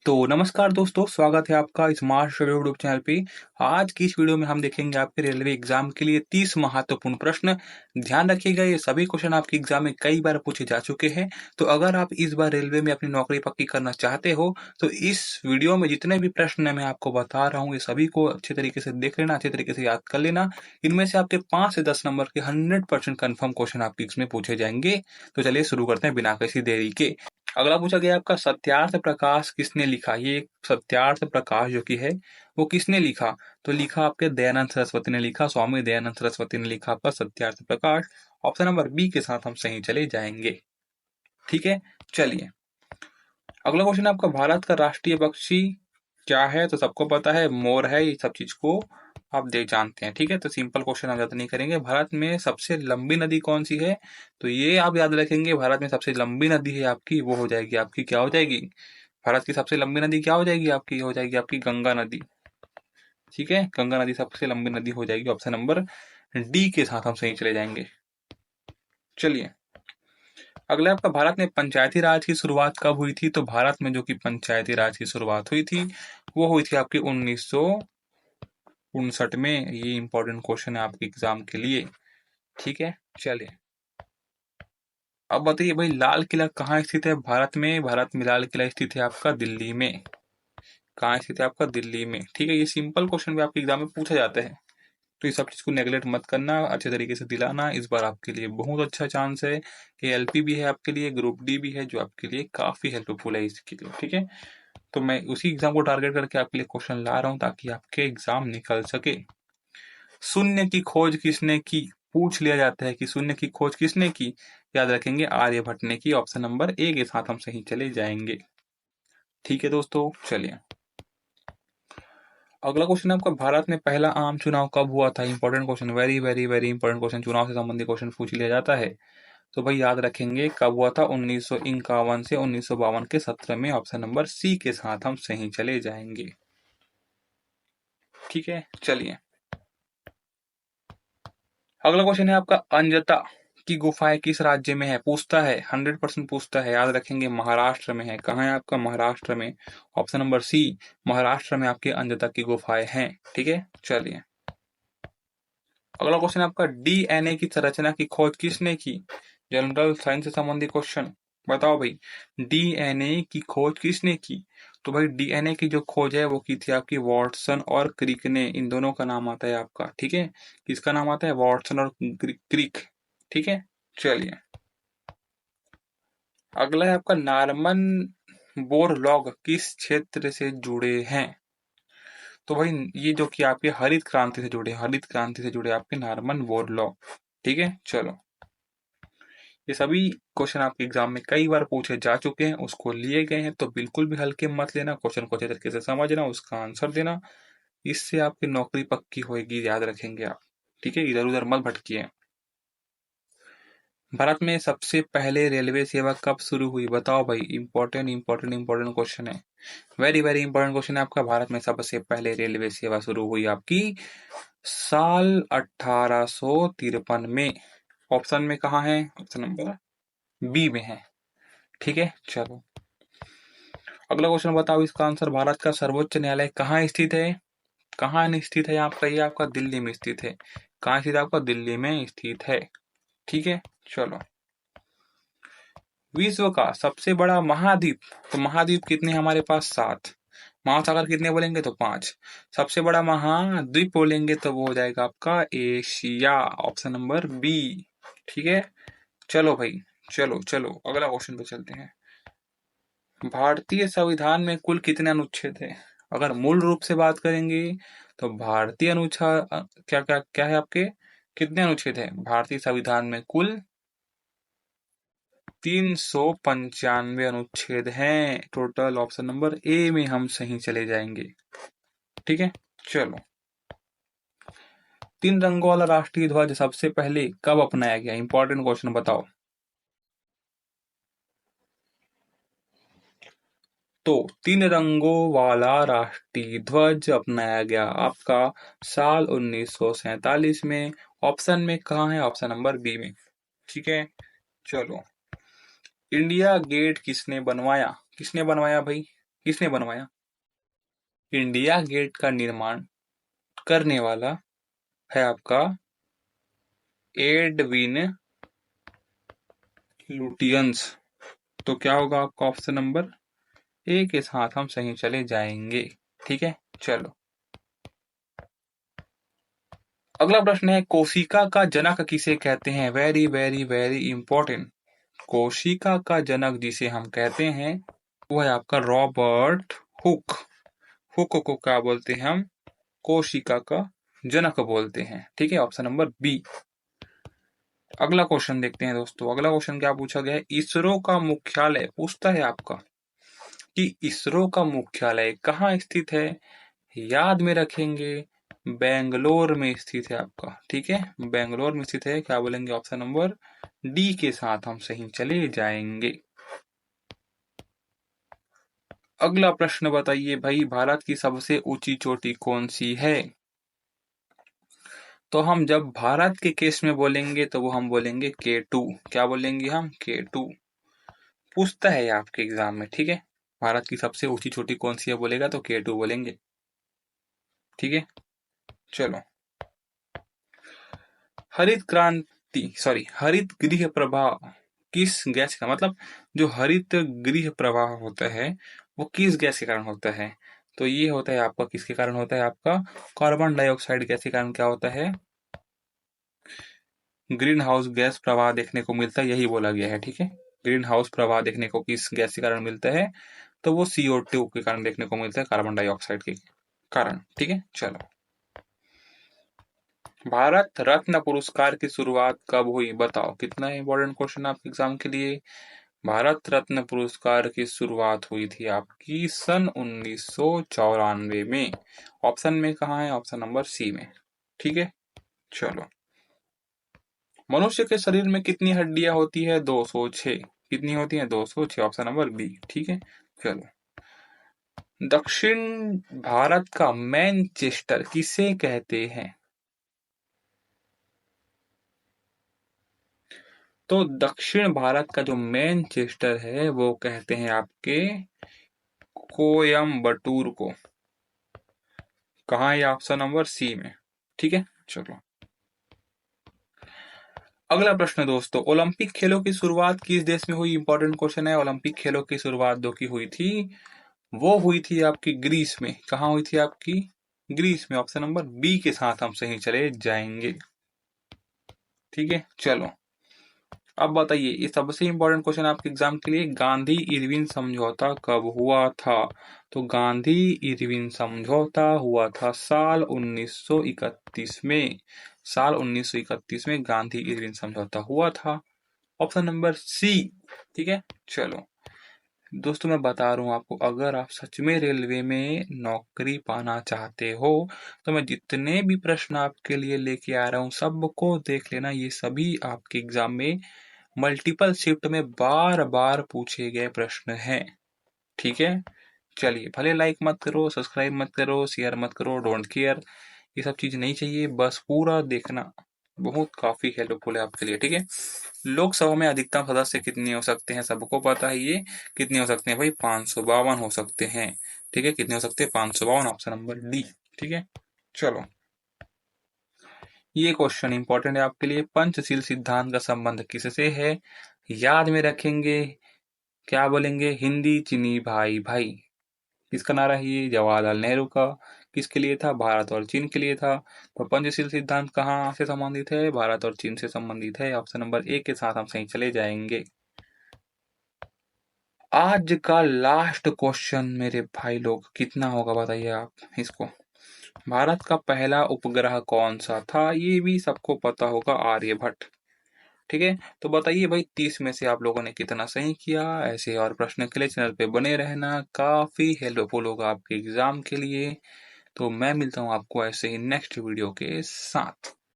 तो नमस्कार दोस्तों, स्वागत है आपका स्मार्ट स्टडी यूट्यूब चैनल पे। आज की इस वीडियो में हम देखेंगे आपके रेलवे एग्जाम के लिए 30 महत्वपूर्ण प्रश्न। ध्यान रखिएगा, ये सभी क्वेश्चन आपके एग्जाम में कई बार पूछे जा चुके हैं। तो अगर आप इस बार रेलवे में अपनी नौकरी पक्की करना चाहते हो तो इस वीडियो में जितने भी प्रश्न मैं आपको बता रहा हूँ ये सभी को अच्छे तरीके से देख लेना, अच्छे तरीके से याद कर लेना। इनमें से आपके 5 से 10 नंबर के 100% कन्फर्म क्वेश्चन आपके इसमें पूछे जाएंगे। तो चलिए शुरू करते हैं बिना किसी देरी के। अगला पूछा गया आपका, सत्यार्थ प्रकाश किसने लिखा? ये सत्यार्थ प्रकाश जो कि है वो किसने लिखा? तो लिखा आपके दयानंद सरस्वती ने लिखा, स्वामी दयानंद सरस्वती ने लिखा आपका Satyarth Prakash. Option number B के साथ हम सही चले जाएंगे। ठीक है, चलिए अगला क्वेश्चन आपका, भारत का राष्ट्रीय पक्षी क्या है? तो सबको पता है मोर है, ये सब चीज को आप देख जानते हैं। ठीक है, तो सिंपल क्वेश्चन हम ज्यादा नहीं करेंगे। भारत में सबसे लंबी नदी कौन सी है? तो ये आप याद रखेंगे, भारत में सबसे लंबी नदी है आपकी, वो हो जाएगी आपकी, क्या हो जाएगी? भारत की सबसे लंबी नदी क्या हो जाएगी आपकी? हो जाएगी आपकी गंगा नदी। ठीक है, गंगा नदी सबसे लंबी नदी हो जाएगी। ऑप्शन नंबर डी के साथ हम सही चले जाएंगे। चलिए अगला आपका, भारत में पंचायती राज की शुरुआत कब हुई थी? तो भारत में जो कि पंचायती राज की शुरुआत हुई थी वो हुई थी आपकी 1959 में। ये इंपॉर्टेंट क्वेश्चन है आपके एग्जाम के लिए। ठीक है, चलिए अब बताइए भाई, लाल किला कहाँ स्थित है भारत में? भारत में लाल किला स्थित है आपका दिल्ली में। कहाँ स्थित है आपका? दिल्ली में। ठीक है, ये सिंपल क्वेश्चन भी आपके एग्जाम में पूछा जाता है, तो इस सब चीज को नेगलेक्ट मत करना, अच्छे तरीके से दिलाना। इस बार आपके लिए बहुत अच्छा चांस है। ये एलपी भी है आपके लिए, ग्रुप डी भी है, जो आपके लिए काफी हेल्पफुल है इसके लिए। ठीक है, तो मैं उसी एग्जाम को टारगेट करके आपके लिए क्वेश्चन ला रहा हूँ ताकि आपके एग्जाम निकल सके। शून्य की खोज किसने की? पूछ लिया जाता है कि शून्य की खोज किसने की। याद रखेंगे, आर्यभट्ट ने की। ऑप्शन नंबर ए के साथ हम सही चले जाएंगे। ठीक है दोस्तों, चलिए अगला क्वेश्चन आपका, भारत में पहला आम चुनाव कब हुआ था? Important question, very very very important question, चुनाव से संबंधित क्वेश्चन पूछ लिया जाता है। तो भाई याद रखेंगे कब हुआ था? 1951 से 1952 के सत्र में। ऑप्शन नंबर सी के साथ हम सही चले जाएंगे। ठीक है, चलिए अगला क्वेश्चन है आपका, अंजता की गुफाएं किस राज्य में है? पूछता है, 100% पूछता है। याद रखेंगे महाराष्ट्र में है। कहाँ है आपका? महाराष्ट्र में। ऑप्शन नंबर सी, महाराष्ट्र में आपके अंजता की गुफाएं हैं। ठीक है, चलिए अगला क्वेश्चन आपका, डीएनए की संरचना की खोज किसने की? जनरल साइंस से संबंधित क्वेश्चन। बताओ भाई, डीएनए की खोज किसने की? तो भाई डीएनए की जो खोज है वो की थी आपकी वॉटसन और क्रिक ने। इन दोनों का नाम आता है आपका। ठीक है, किसका नाम आता है? वॉटसन और क्रिक। ठीक है, चलिए अगला है आपका, नार्मन बोरलॉग किस क्षेत्र से जुड़े हैं? तो भाई ये जो कि आपके हरित क्रांति से जुड़े, हरित क्रांति से जुड़े आपके नार्मन बोरलॉग। ठीक है, चलो ये सभी क्वेश्चन आपके एग्जाम में कई बार पूछे जा चुके हैं, उसको लिए गए हैं, तो बिल्कुल भी हल्के मत लेना। क्वेश्चन को अच्छे तरीके से समझना, उसका आंसर देना, इससे आपकी नौकरी पक्की होगी, याद रखेंगे आप। ठीक है, इधर उधर मत भटकिए। भारत में सबसे पहले रेलवे सेवा कब शुरू हुई? बताओ भाई, इंपॉर्टेंट इंपॉर्टेंट इंपॉर्टेंट क्वेश्चन है, वेरी वेरी इंपॉर्टेंट क्वेश्चन है आपका। भारत में सबसे पहले रेलवे सेवा शुरू हुई आपकी साल 1853 में। ऑप्शन में कहाँ है? ऑप्शन नंबर बी में है। ठीक है, चलो अगला क्वेश्चन बताओ इसका आंसर। भारत का सर्वोच्च न्यायालय कहाँ स्थित है? कहाँ स्थित है आपका? ये आपका दिल्ली में स्थित है। कहाँ स्थित है आपका? दिल्ली में स्थित है। ठीक है, चलो विश्व का सबसे बड़ा महाद्वीप। तो महाद्वीप कितने हैं हमारे पास? 7। महासागर कितने बोलेंगे? तो 5। सबसे बड़ा महाद्वीप बोलेंगे तो वो हो जाएगा आपका एशिया। Option number B. ठीक है, चलो भाई, चलो चलो अगला क्वेश्चन पे चलते हैं। भारतीय संविधान में कुल कितने अनुच्छेद हैं? अगर मूल रूप से बात करेंगे तो भारतीय अनुच्छेद क्या क्या क्या है आपके? कितने अनुच्छेद हैं भारतीय संविधान में? कुल 395 अनुच्छेद हैं टोटल। ऑप्शन नंबर ए में हम सही चले जाएंगे। ठीक है, चलो 3 रंगों वाला राष्ट्रीय ध्वज सबसे पहले कब अपनाया गया? इंपॉर्टेंट क्वेश्चन, बताओ। तो 3 रंगों वाला राष्ट्रीय ध्वज अपनाया गया आपका साल 1947 में। ऑप्शन में कहाँ है? ऑप्शन नंबर बी में। ठीक है, चलो इंडिया गेट किसने बनवाया? किसने बनवाया भाई? किसने बनवाया? इंडिया गेट का निर्माण करने वाला है आपका एडविन लुटियंस। तो क्या होगा आपका ऑप्शन नंबर ए के साथ हम सही चले जाएंगे। ठीक है, चलो अगला प्रश्न है, कोशिका का जनक किसे कहते हैं? Very very very important. कोशिका का जनक जिसे हम कहते हैं वो है आपका रॉबर्ट हुक। हुक को क्या बोलते हैं हम? कोशिका का जनक बोलते हैं। ठीक है, ऑप्शन नंबर बी। अगला क्वेश्चन देखते हैं दोस्तों। अगला क्वेश्चन क्या पूछा गया है? इसरो का मुख्यालय पूछता है आपका कि इसरो का मुख्यालय कहाँ स्थित है? याद में रखेंगे, बेंगलोर में स्थित है आपका। ठीक है, बेंगलोर में स्थित है। क्या बोलेंगे? ऑप्शन नंबर डी के साथ हम सही चले जाएंगे। अगला प्रश्न बताइए भाई, भारत की सबसे ऊंची चोटी कौन सी है? तो हम जब भारत के केस में बोलेंगे तो वो हम बोलेंगे K2। क्या बोलेंगे हम? K2। पूछता है आपके एग्जाम में। ठीक है, भारत की सबसे ऊंची चोटी कौन सी है बोलेगा तो K2 बोलेंगे। ठीक है, चलो हरित क्रांति हरित गृह प्रवाह किस गैस का, मतलब जो हरित गृह प्रवाह होता है वो किस गैस के कारण होता है? तो ये होता है आपका, किसके कारण होता है? आपका कार्बन डाइऑक्साइड गैस के कारण क्या होता है? ग्रीन हाउस गैस प्रवाह देखने को मिलता है, यही बोला गया है। ठीक है, ग्रीन हाउस प्रवाह देखने को किस गैस के कारण मिलता है? तो वो CO2 के कारण देखने को मिलता है, कार्बन डाइऑक्साइड के कारण। ठीक है, चलो भारत रत्न पुरस्कार की शुरुआत कब हुई? बताओ। कितना इंपॉर्टेंट क्वेश्चन आपके एग्जाम के लिए। भारत रत्न पुरस्कार की शुरुआत हुई थी आपकी सन 1994 में। ऑप्शन में कहाँ है? ऑप्शन नंबर सी में। ठीक है, चलो मनुष्य के शरीर में कितनी हड्डियां होती है? 206। कितनी होती है? 206। Option number B. ठीक है, चलो दक्षिण भारत का मैनचेस्टर किसे कहते हैं? तो दक्षिण भारत का जो मैनचेस्टर है वो कहते हैं आपके कोयम्बटूर को। कहाँ है? ऑप्शन नंबर सी में। ठीक है, चलो अगला प्रश्न दोस्तों, ओलंपिक खेलों की शुरुआत किस देश में हुई? इंपॉर्टेंट क्वेश्चन है। ओलंपिक खेलों की शुरुआत जो की हुई थी वो हुई थी आपकी ग्रीस में। कहाँ हुई थी आपकी? ग्रीस में। ऑप्शन नंबर बी के साथ हम सही चले जाएंगे। ठीक है, चलो अब बताइए, ये सबसे इंपॉर्टेंट क्वेश्चन आपके एग्जाम के लिए, गांधी इरविन समझौता कब हुआ था? तो गांधी इरविन समझौता हुआ था साल 1931 में। साल 1931 में गांधी इरविन समझौता हुआ था। Option number C. ठीक है, चलो दोस्तों मैं बता रहा हूँ आपको, अगर आप सच में रेलवे में नौकरी पाना चाहते हो तो मैं जितने भी प्रश्न आपके लिए लेके आ रहा हूँ सबको देख लेना। ये सभी आपके एग्जाम में मल्टीपल शिफ्ट में बार बार पूछे गए प्रश्न हैं। ठीक है, चलिए भले लाइक मत करो, सब्सक्राइब मत करो, शेयर मत करो, डोंट केयर, ये सब चीज नहीं चाहिए, बस पूरा देखना बहुत काफी हेल्पफुल है आपके लिए। ठीक है, लोकसभा में अधिकतम सदस्य कितने हो सकते हैं? सबको पता है ये। कितने हो सकते हैं भाई? 552 हो सकते हैं। ठीक है, कितने हो सकते हैं? 552। Option number D. ठीक है, चलो ये क्वेश्चन इंपॉर्टेंट है आपके लिए। पंचशील सिद्धांत का संबंध किससे है? याद में रखेंगे। क्या बोलेंगे? हिंदी चीनी भाई भाई। किसका नारा है ये? जवाहरलाल नेहरू का। किसके लिए था? भारत और चीन के लिए था। तो पंचशील सिद्धांत कहाँ से संबंधित है? भारत और चीन से संबंधित है। ऑप्शन नंबर ए के साथ हम सही चले जाएंगे। आज का लास्ट क्वेश्चन मेरे भाई लोग, कितना होगा बताइए आप इसको। भारत का पहला उपग्रह कौन सा था? ये भी सबको पता होगा, आर्यभट्ट। ठीक है, तो बताइए भाई 30 में से आप लोगों ने कितना सही किया। ऐसे और प्रश्न के लिए चैनल पे बने रहना, काफी हेल्पफुल होगा आपके एग्जाम के लिए। तो मैं मिलता हूँ आपको ऐसे ही नेक्स्ट वीडियो के साथ।